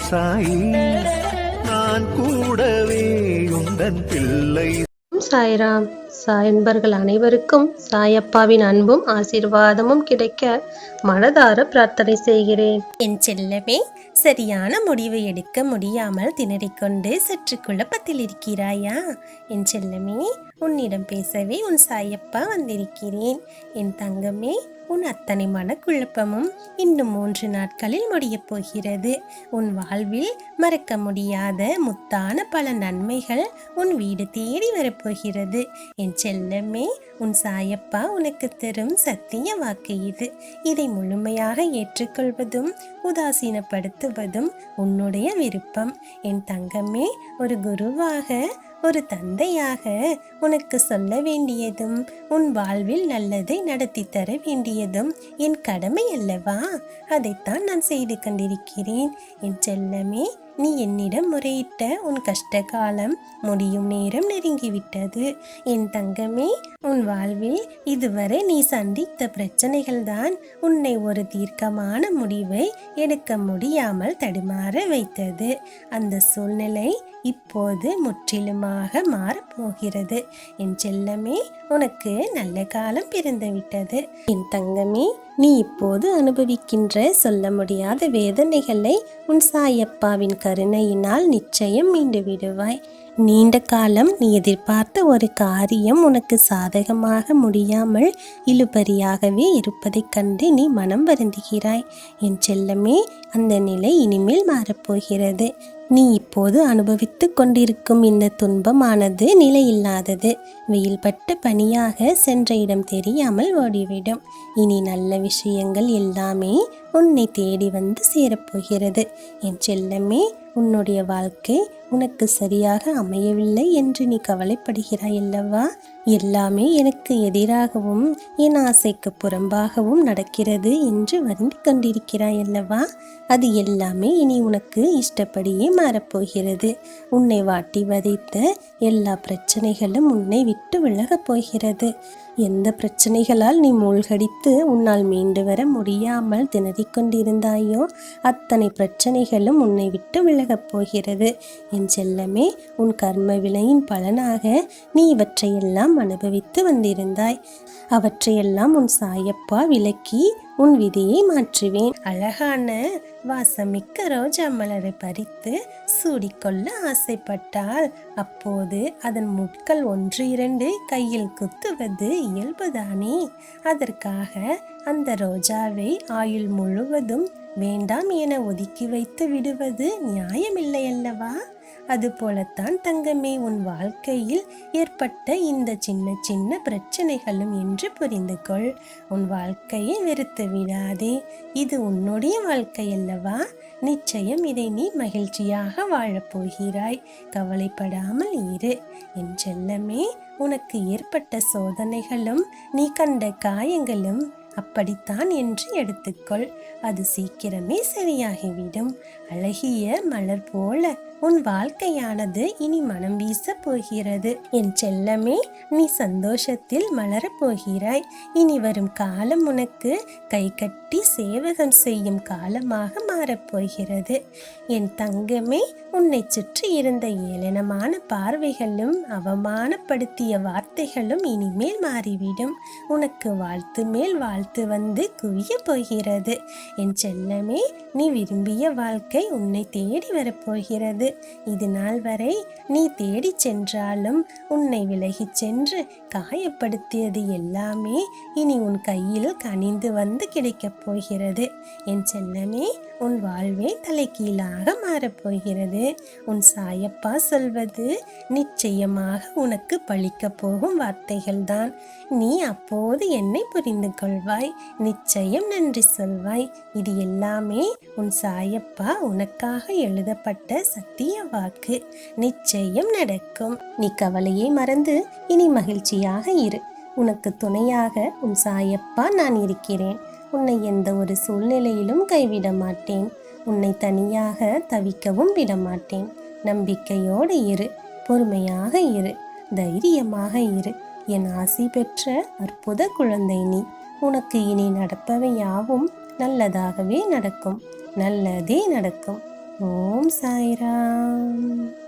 சாயி, நான் கூடவே உந்தன் பிள்ளை. சாய்ராம். சாய் அன்பர்கள் அனைவருக்கும் சாயப்பாவின் அன்பும் ஆசீர்வாதமும் கிடைக்க மனதார பிரார்த்தனை செய்கிறேன். என் செல்லமே, சரியான முடிவு எடுக்க முடியாமல் திணறிக்கொண்டு சற்று குழப்பத்தில் இருக்கிறாயா? என் செல்லமே, உன்னிடம் பேசவே உன் சாயப்பா வந்திருக்கிறேன். என் தங்கமே, உன் அத்தனை மனக்குழப்பமும் இன்னும் 3 நாட்களில் முடியப் போகிறது. உன் வாழ்வில் மறக்க முடியாத முத்தான பல நன்மைகள் உன் வீடு தேடி வரப்போகிறது. என் செல்லமே, உன் சாயப்பா உனக்கு தரும் சத்திய வாக்கு இது. இதை முழுமையாக ஏற்றுக்கொள்வதும் உதாசீனப்படுத்துவதும் உன்னுடைய விருப்பம். என் தங்கமே, ஒரு குருவாக, ஒரு தந்தையாக உனக்கு சொல்ல வேண்டியதும் உன் வாழ்வில் நல்லதை நடத்தி தர வேண்டியதும் என் கடமை அல்லவா? அதைத்தான் நான் செய்து கொண்டிருக்கிறேன். என் செல்லமே, நீ என்னிடம் முறையிட்ட உன் கஷ்ட காலம் முடியும் நேரம் நெருங்கிவிட்டது. என் தங்கமே, உன் வாழ்வில் இதுவரை நீ சந்தித்த பிரச்சனைகள் தான் உன்னை ஒரு தீர்க்கமான முடிவை எடுக்க முடியாமல் தடுமாற வைத்தது. அந்த சூழ்நிலை இப்போது முற்றிலுமாக மாறப்போகிறது. என் செல்லமே, உனக்கு நல்ல காலம் பிறந்துவிட்டது. என் தங்கமே, நீ இப்போது அனுபவிக்கின்ற சொல்ல முடியாத வேதனைகளை உன் சாயப்பாவின் கருணையினால் நிச்சயம் மீண்டு விடுவாய். நீண்ட காலம் நீ எதிர்பார்த்த ஒரு காரியம் உனக்கு சாதகமாக முடியாமல் இழுபறியாகவே இருப்பதைக் கண்டு நீ மனம் வருந்துகிறாய். என் செல்லமே, அந்த நிலை இனிமேல் மாறப்போகிறது. நீ இப்போது அனுபவித்து கொண்டிருக்கும் இந்த துன்பமானது நிலையில்லாதது. வெயில்பட்ட பனியாக சென்ற இடம் தெரியாமல் ஓடிவிடும். இனி நல்ல விஷயங்கள் எல்லாமே உன்னை தேடி வந்து சேரப்போகிறது. என் செல்லமே, உன்னுடைய வாழ்க்கை உனக்கு சரியாக அமையவில்லை என்று நீ கவலைப்படுகிறாய் அல்லவா? எல்லாமே எனக்கு எதிராகவும் என் ஆசைக்கு புறம்பாகவும் நடக்கிறது என்று வருந்தி கொண்டிருக்கிறாய் அல்லவா? அது எல்லாமே இனி உனக்கு இஷ்டப்படியே மாறப்போகிறது. உன்னை வாட்டி வதைத்த எல்லா பிரச்சனைகளும் உன்னை விட்டு விலகப் போகிறது. எந்த பிரச்சனைகளால் நீ மூழ்கடித்து உன்னால் மீண்டு வர முடியாமல் திணறிக் கொண்டிருந்தாயோ அத்தனை பிரச்சனைகளும் உன்னை விட்டு விலகப் போகிறது. என் செல்லமே, உன் கர்ம வினையின் பலனாக நீ இவற்றையெல்லாம் அனுபவித்து வந்திருந்தாய். அவற்றையெல்லாம் உன் சாயப்பா விலக்கி உன் விதியை மாற்றுவேன். அழகான வாசமிக்க ரோஜா மலரை பறித்து சூடிக்கொள்ள ஆசைப்பட்டால் அப்போது அதன் முட்கள் 1-2 கையில் குத்துவது இயல்புதானே. அதற்காக அந்த ரோஜாவை ஆயுள் முழுவதும் வேண்டாம் என ஒதுக்கி வைத்து விடுவது நியாயமில்லை அல்லவா? அதுபோலத்தான் தங்கமே, உன் வாழ்க்கையில் ஏற்பட்ட இந்த சின்ன சின்ன பிரச்சனைகளும் என்று புரிந்து கொள். உன் வாழ்க்கையை வெறுத்து விடாதே. இது உன்னுடைய வாழ்க்கை அல்லவா? நிச்சயம் இதை நீ மகிழ்ச்சியாக வாழப்போகிறாய். கவலைப்படாமல் இரு. என் செல்லமே, உனக்கு ஏற்பட்ட சோதனைகளும் நீ கண்ட காயங்களும் அப்படித்தான் என்று எடுத்துக்கொள். அது சீக்கிரமே சரியாகிவிடும். அழகிய மலர் போல உன் வாழ்க்கையானது இனி மனம் வீச போகிறது. என் செல்லமே, நீ சந்தோஷத்தில் மலரப் போகிறாய். இனி வரும் காலம் உனக்கு கை கட்டி சேவகம் செய்யும் காலமாக மாறப்போகிறது. என் தங்கமே, உன்னை சுற்றி இருந்த ஏளனமான பார்வைகளும் அவமானப்படுத்திய வார்த்தைகளும் இனிமேல் மாறிவிடும். உனக்கு வாழ்த்து மேல் வாழ்த்து வந்து குவிய போகிறது. என் செல்லமே, நீ விரும்பிய வாழ்க்கை உன்னை தேடி வரப்போகிறது. இது நாள் வரை நீ தேடி சென்றாலும் உன்னை விலகிச் சென்று காயப்படுத்தியது எல்லாமே இனி உன் கையில் கனிந்து வந்து கிடைக்கப் போகிறது. என் செல்லமே, உன் வாழ்வே தலைகீழாக மாறப்போகிறது. உன் சாயப்பா சொல்வது நிச்சயமாக உனக்கு பழிக்கப் போகும் வார்த்தைகள்தான். நீ அப்போது என்னை புரிந்து கொள்வாய். நிச்சயம் நன்றி சொல்வாய். இது எல்லாமே உன் சாயப்பா உனக்காக எழுதப்பட்ட சத்திய வாக்கு. நிச்சயம் நடக்கும். நீ கவலையை மறந்து இனி மகிழ்ச்சியாக இரு. உனக்கு துணையாக உன் சாயப்பா நான் இருக்கிறேன். உன்னை எந்த ஒரு சூழ்நிலையிலும் கைவிட மாட்டேன். உன்னை தனியாக தவிக்கவும் விட மாட்டேன். நம்பிக்கையோடு இரு. பொறுமையாக இரு. தைரியமாக இரு. என் ஆசி பெற்ற அற்புத குழந்தை நீ. உனக்கு இனி நடப்பவை யாவும் நல்லதாகவே நடக்கும். நல்லதே நடக்கும். ஓம் சாய்ராம்.